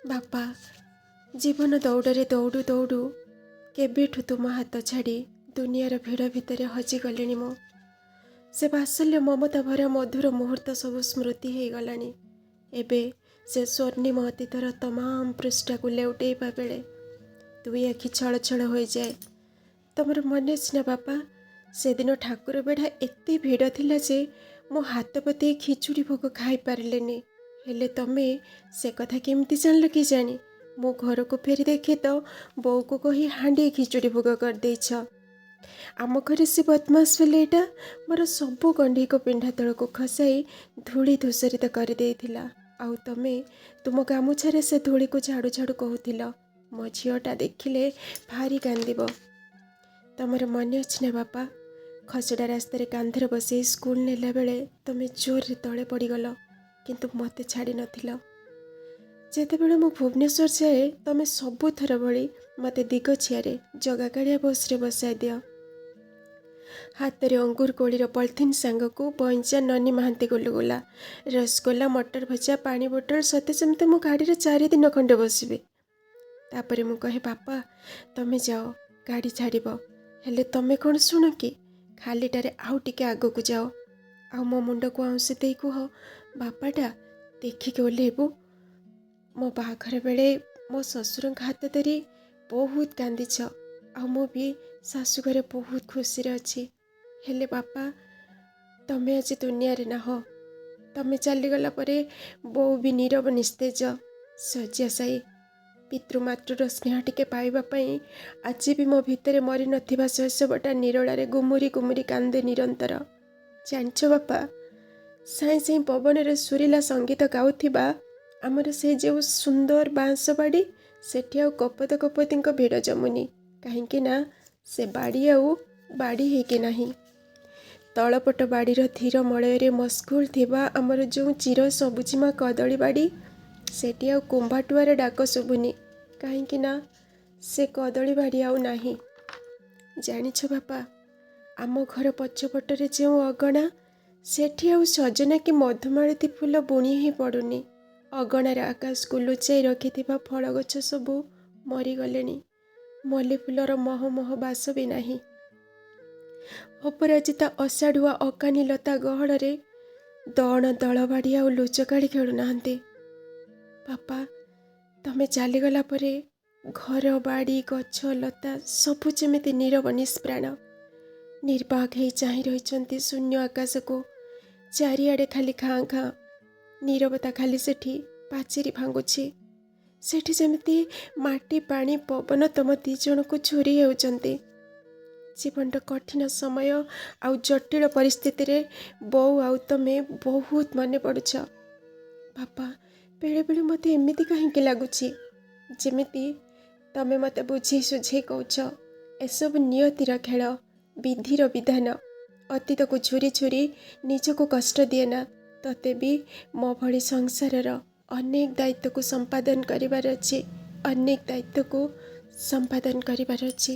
ବାପା, ଜୀବନ ଦୌଡ଼ରେ ଦୌଡ଼ୁ ଦୌଡ଼ୁ କେବେଠୁ ତୁମ ହାତ ଛାଡ଼ି ଦୁନିଆର ଭିଡ଼ ଭିତରେ ହଜିଗଲିଣି ମୁଁ। ସେ ବାତ୍ସଲ୍ୟ ମମତା ଭରା ମଧୁର ମୁହୂର୍ତ୍ତ ସବୁ ସ୍ମୃତି ହେଇଗଲାଣି। ଏବେ ସେ ସ୍ୱର୍ଣ୍ଣିମ ଅତୀତର ତମାମ ପୃଷ୍ଠାକୁ ଲେଉଟେଇବା ବେଳେ ଦୁଇ ଆଖି ଛଳ ଛଳ ହୋଇଯାଏ। ତମର ମନେ ଅଛି ନା ବାପା, ସେଦିନ ଠାକୁର ବେଢ଼ା ଏତେ ଭିଡ଼ ଥିଲା ଯେ ମୋ ହାତ ପତେଇ ଖିଚୁଡ଼ି ଭୋଗ ଖାଇପାରିଲେନି। ହେଲେ ତମେ ସେ କଥା କେମିତି ଜାଣିଲ କି ଜାଣି? ମୁଁ ଘରକୁ ଫେରି ଦେଖେ ତ ବୋଉକୁ କହି ହାଣ୍ଡିଏ ଖିଚୁଡ଼ି ଭୋଗ କରିଦେଇଛ। ଆମ ଘରେ ସେ ବଦମାସ ପିଲେଟା ମୋର ସବୁ ଗଣ୍ଡିକୁ ପିଣ୍ଡା ତଳକୁ ଖସାଇ ଧୂଳି ଧୂସରିତ କରିଦେଇଥିଲା। ଆଉ ତମେ ତୁମ ଗାମୁଛାରେ ସେ ଧୂଳିକୁ ଝାଡ଼ୁ ଝାଡ଼ୁ କହୁଥିଲ, ମୋ ଝିଅଟା ଦେଖିଲେ ଭାରି କାନ୍ଦିବ। ତମର ମନେ ଅଛି ନା ବାପା, ଖସଡ଼ା ରାସ୍ତାରେ କାନ୍ଧରେ ବସେଇ ସ୍କୁଲ ନେଲା ବେଳେ ତମେ ଜୋରରେ ତଳେ ପଡ଼ିଗଲ, କିନ୍ତୁ ମୋତେ ଛାଡ଼ି ନଥିଲ। ଯେତେବେଳେ ମୁଁ ଭୁବନେଶ୍ୱର ଯାଏ ତମେ ସବୁଥର ଭଳି ମୋତେ ଦିଗଛିଆରେ ଜଗାକାଳିଆ ବସ୍ରେ ବସାଇ ଦିଅ। ହାତରେ ଅଙ୍ଗୁର କୋଳିର ପଲିଥିନ୍ ସାଙ୍ଗକୁ ବଇଁଚା ନନି ମହାନ୍ତି ଗୁଲୁଗୁଲା, ରସଗୋଲା, ମଟର ଭଜା, ପାଣି ବୋଟଲ, ସତେ ଯେମିତି ମୁଁ ଗାଡ଼ିରେ 4 ଦିନ ଖଣ୍ଡେ ବସିବି। ତାପରେ ମୁଁ କହେ, ବାପା ତମେ ଯାଅ, ଗାଡ଼ି ଛାଡ଼ିବ। ହେଲେ ତମେ କ'ଣ ଶୁଣ କି? ଖାଲିଟାରେ ଆଉ ଟିକେ ଆଗକୁ ଯାଅ, ଆଉ ମୋ ମୁଣ୍ଡକୁ ଆଉଁସି ଦେଇ କୁହ, ବାପାଟା ଦେଖିକି ଓହ୍ଲେଇବୁ। ମୋ ବାହାଘର ବେଳେ ମୋ ଶ୍ୱଶୁରଙ୍କ ହାତ ଧରି ବହୁତ କାନ୍ଦିଛ, ଆଉ ମୁଁ ବି ଶାଶୁଘରେ ବହୁତ ଖୁସିରେ ଅଛି। ହେଲେ ବାପା, ତମେ ଆଜି ଦୁନିଆରେ ନାହଁ। ତମେ ଚାଲିଗଲା ପରେ ବୋଉ ବି ନୀରବ ନିସ୍ତେଜ, ଶଯ୍ୟାଶାୟୀ। ପିତୃମାତୃର ସ୍ନେହ ଟିକେ ପାଇବା ପାଇଁ ଆଜି ବି ମୋ ଭିତରେ ମରିନଥିବା ଶୈଶବଟା ନିରୋଳାରେ ଗୁମୁରି ଗୁମୁରି କାନ୍ଦେ ନିରନ୍ତର। ଜାଣିଛ ବାପା, ସାଇଁ ସାଇଁ ପବନରେ ସୁରିଲା ସଙ୍ଗୀତ ଗାଉଥିବା ଆମର ସେ ଯେଉଁ ସୁନ୍ଦର ବାଉଁଶ ବାଡ଼ି, ସେଠି ଆଉ କପୋତ କପୋତୀଙ୍କ ଭିଡ଼ ଜମୁନି। କାହିଁକି ନା ସେ ବାଡ଼ି ଆଉ ବାଡ଼ି ହେଇକି ନାହିଁ। ତଳପଟ ବାଡ଼ିର ଧୀର ମଳୟରେ ମସ୍ଗୁଲ ଥିବା ଆମର ଯେଉଁ ଚିର ସବୁଜିମା କଦଳୀ ବାଡ଼ି, ସେଠି ଆଉ କୁମ୍ଭାଟୁଆର ଡାକ ଶୁଭୁନି। କାହିଁକି ନା ସେ କଦଳୀ ବାଡ଼ି ଆଉ ନାହିଁ। ଜାଣିଛ ବାପା, ଆମ ଘର ପଛପଟରେ ଯେଉଁ ଅଗଣା, ସେଠି ଆଉ ସଜନା କି ମଧୁମାଳତୀ ଫୁଲ ବୁଣି ହିଁ ପଡ଼ୁନି। ଅଗଣାରେ ଆକାଶକୁ ଲୁଚାଇ ରଖିଥିବା ଫଳ ଗଛ ସବୁ ମରିଗଲେଣି। ମଲ୍ଲି ଫୁଲର ମହ ମହ ବାସ ବି ନାହିଁ। ଅପରାଜିତା ଅଷାଢ଼ୁଆ ଅକାନି ଲତା ଗହଳରେ ଦଣ ଦଳବାଡ଼ି ଆଉ ଲୁଚକାଳି ଖେଳୁନାହାନ୍ତି। ବାପା, ତମେ ଚାଲିଗଲା ପରେ ଘର, ବାଡ଼ି, ଗଛ, ଲତା ସବୁ ଯେମିତି ନୀରବ ନିଷ୍ପ୍ରାଣ, ନିର୍ବାକ ହେଇ ଚାହିଁ ରହିଛନ୍ତି ଶୂନ୍ୟ ଆକାଶକୁ। ଚାରିଆଡ଼େ ଖାଲି ଖାଁ ଖାଁ ନୀରବତା, ଖାଲି ସେଠି ପାଚେରୀ ଭାଙ୍ଗୁଛି। ସେଠି ଯେମିତି ମାଟି, ପାଣି, ପବନ ତମ 2 ଜଣଙ୍କୁ ଝୁରି ହେଉଛନ୍ତି। ଜୀବନର କଠିନ ସମୟ ଆଉ ଜଟିଳ ପରିସ୍ଥିତିରେ ବୋଉ ଆଉ ତମେ ବହୁତ ମନେ ପଡ଼ୁଛ। ବାପା, ବେଳେବେଳେ ମୋତେ ଏମିତି କାହିଁକି ଲାଗୁଛି, ଯେମିତି ତମେ ମୋତେ ବୁଝେଇ ସୁଝେଇ କହୁଛ, ଏସବୁ ନିୟତିର ଖେଳ, ବିଧିର ବିଧାନ। ଅତୀତକୁ ଝୁରି ଝୁରି ନିଜକୁ କଷ୍ଟ ଦିଏ ନା। ତତେ ବି ମୋ ଭଳି ସଂସାରର ଅନେକ ଦାୟିତ୍ୱକୁ ସମ୍ପାଦନ କରିବାର ଅଛି, ଅନେକ ଦାୟିତ୍ୱକୁ ସମ୍ପାଦନ କରିବାର ଅଛି।